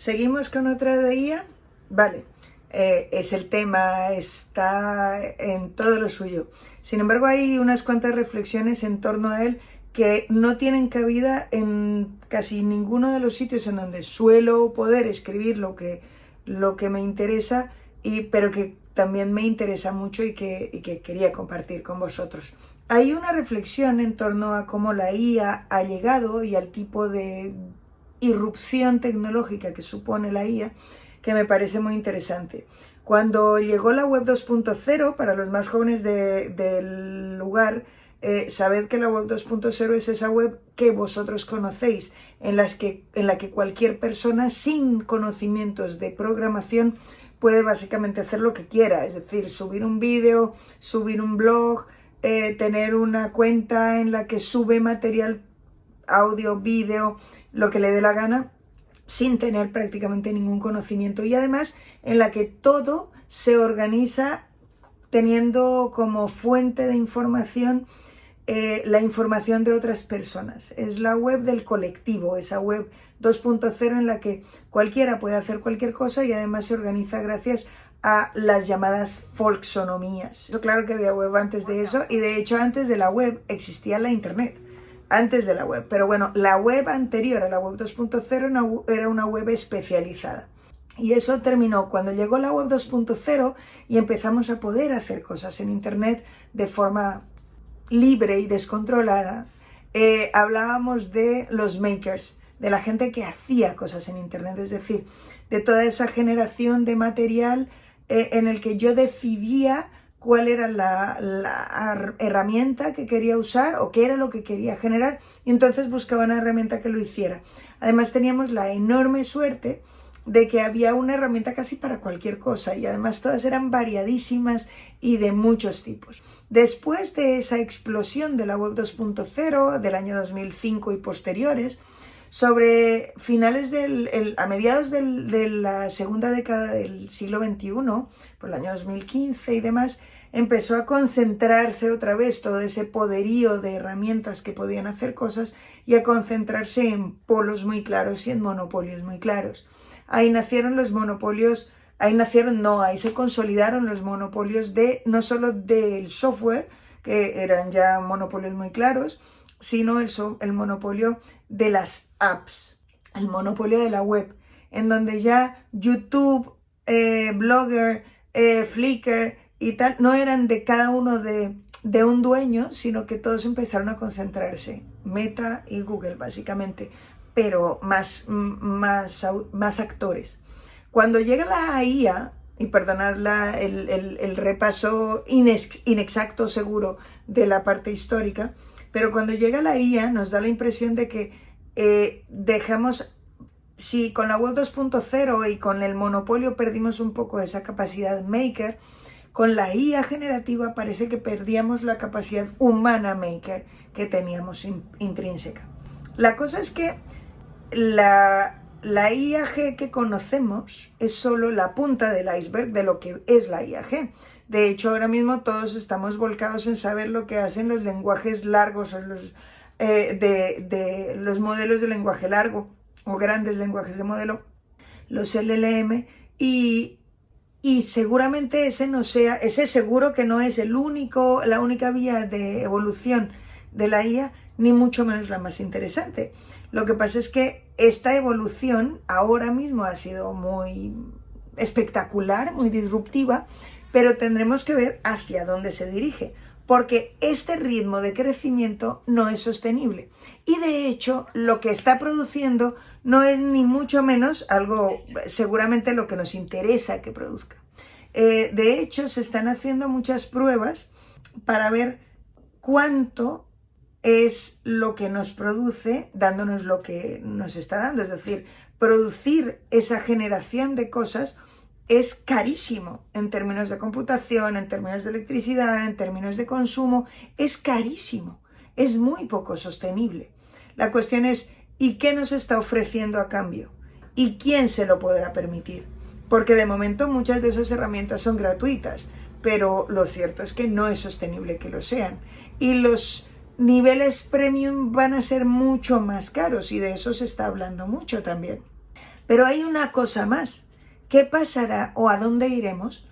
¿Seguimos con otra de IA? Vale, es el tema, está en todo lo suyo. Sin embargo, hay unas cuantas reflexiones en torno a él que no tienen cabida en casi ninguno de los sitios en donde suelo poder escribir lo que me interesa, pero que también me interesa mucho y que quería compartir con vosotros. Hay una reflexión en torno a cómo la IA ha llegado y al tipo de irrupción tecnológica que supone la IA, que me parece muy interesante. Cuando llegó la web 2.0, para los más jóvenes del lugar, sabed que la web 2.0 es esa web que vosotros conocéis, en la que cualquier persona sin conocimientos de programación puede básicamente hacer lo que quiera, es decir, subir un vídeo, subir un blog, tener una cuenta en la que sube material, audio, vídeo, lo que le dé la gana, sin tener prácticamente ningún conocimiento, y además en la que todo se organiza teniendo como fuente de información la información de otras personas. Es la web del colectivo, esa web 2.0 en la que cualquiera puede hacer cualquier cosa y además se organiza gracias a las llamadas folksonomías. Claro que había web antes de eso, y de hecho antes de la web existía la internet. Antes de la web, pero bueno, la web anterior a la web 2.0 era una web especializada. Y eso terminó cuando llegó la web 2.0 y empezamos a poder hacer cosas en internet de forma libre y descontrolada. Hablábamos de los makers, de la gente que hacía cosas en internet, es decir, de toda esa generación de material en el que yo decidía cuál era la herramienta que quería usar o qué era lo que quería generar, y entonces buscaba una herramienta que lo hiciera. Además teníamos la enorme suerte de que había una herramienta casi para cualquier cosa, y además todas eran variadísimas y de muchos tipos. Después de esa explosión de la web 2.0 del año 2005 y posteriores, sobre finales a mediados de la segunda década del siglo XXI, por el año 2015 y demás, empezó a concentrarse otra vez todo ese poderío de herramientas que podían hacer cosas y a concentrarse en polos muy claros y en monopolios muy claros. Ahí nacieron los monopolios, ahí se consolidaron los monopolios no solo del software, que eran ya monopolios muy claros, sino el monopolio de las apps, el monopolio de la web, en donde ya YouTube, Blogger, Flickr y tal, no eran de cada uno de un dueño, sino que todos empezaron a concentrarse, Meta y Google básicamente, pero más actores. Cuando llega la IA, y perdonad el repaso inexacto seguro de la parte histórica, pero cuando llega la IA nos da la impresión de que si con la web 2.0 y con el monopolio perdimos un poco esa capacidad maker, con la IA generativa parece que perdíamos la capacidad humana maker que teníamos intrínseca. La cosa es que la IAG que conocemos es solo la punta del iceberg de lo que es la IAG. De hecho, ahora mismo todos estamos volcados en saber lo que hacen los lenguajes largos o los modelos de lenguaje largo o grandes lenguajes de modelo, los LLM, y seguramente ese seguro que no es la única vía de evolución de la IA, ni mucho menos la más interesante. Lo que pasa es que esta evolución ahora mismo ha sido muy espectacular, muy disruptiva, pero tendremos que ver hacia dónde se dirige, porque este ritmo de crecimiento no es sostenible. Y de hecho, lo que está produciendo no es ni mucho menos algo, seguramente lo que nos interesa que produzca. De hecho, se están haciendo muchas pruebas para ver cuánto es lo que nos produce, dándonos lo que nos está dando. Es decir, producir esa generación de cosas es carísimo en términos de computación, en términos de electricidad, en términos de consumo. Es carísimo, es muy poco sostenible. La cuestión es, ¿y qué nos está ofreciendo a cambio? ¿Y quién se lo podrá permitir? Porque de momento muchas de esas herramientas son gratuitas, pero lo cierto es que no es sostenible que lo sean. Y los niveles premium van a ser mucho más caros, y de eso se está hablando mucho también. Pero hay una cosa más. ¿Qué pasará o a dónde iremos?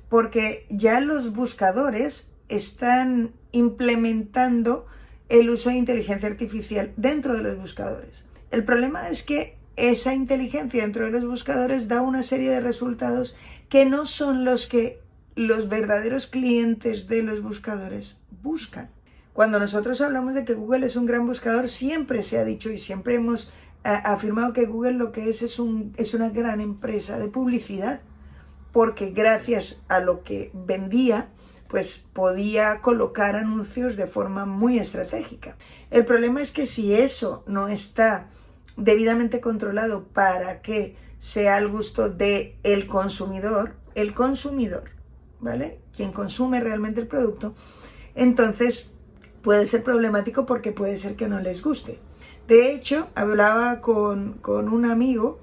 Porque ya los buscadores están implementando el uso de inteligencia artificial dentro de los buscadores. El problema es que esa inteligencia dentro de los buscadores da una serie de resultados que no son los que los verdaderos clientes de los buscadores buscan. Cuando nosotros hablamos de que Google es un gran buscador, siempre se ha dicho y siempre hemos afirmado que Google lo que es una gran empresa de publicidad, porque gracias a lo que vendía, pues podía colocar anuncios de forma muy estratégica. El problema es que si eso no está debidamente controlado para que sea al gusto del consumidor, ¿vale? Quien consume realmente el producto, entonces puede ser problemático porque puede ser que no les guste. De hecho, hablaba con un amigo,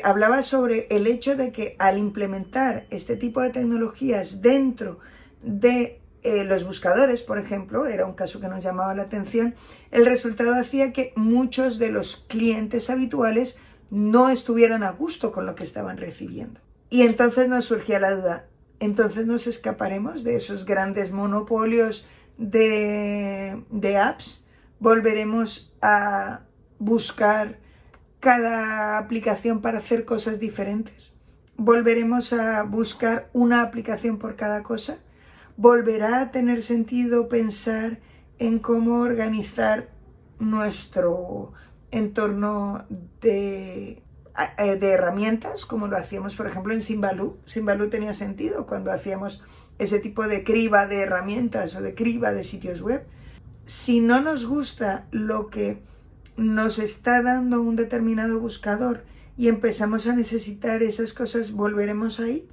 hablaba sobre el hecho de que al implementar este tipo de tecnologías dentro de los buscadores, por ejemplo, era un caso que nos llamaba la atención, el resultado hacía que muchos de los clientes habituales no estuvieran a gusto con lo que estaban recibiendo. Y entonces nos surgía la duda, ¿entonces nos escaparemos de esos grandes monopolios de apps? ¿Volveremos a buscar cada aplicación para hacer cosas diferentes? ¿Volveremos a buscar una aplicación por cada cosa? ¿Volverá a tener sentido pensar en cómo organizar nuestro entorno de herramientas, como lo hacíamos, por ejemplo, en Symbaloo? Symbaloo tenía sentido cuando hacíamos ese tipo de criba de herramientas o de criba de sitios web. Si no nos gusta lo que nos está dando un determinado buscador y empezamos a necesitar esas cosas, ¿volveremos ahí?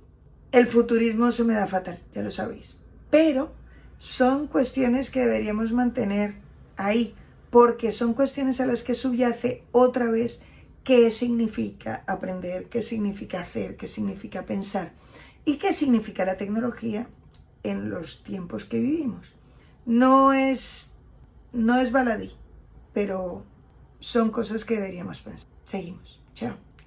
El futurismo se me da fatal, ya lo sabéis. Pero son cuestiones que deberíamos mantener ahí, porque son cuestiones a las que subyace otra vez qué significa aprender, qué significa hacer, qué significa pensar y qué significa la tecnología en los tiempos que vivimos. No es baladí, pero son cosas que deberíamos pensar. Seguimos. Chao.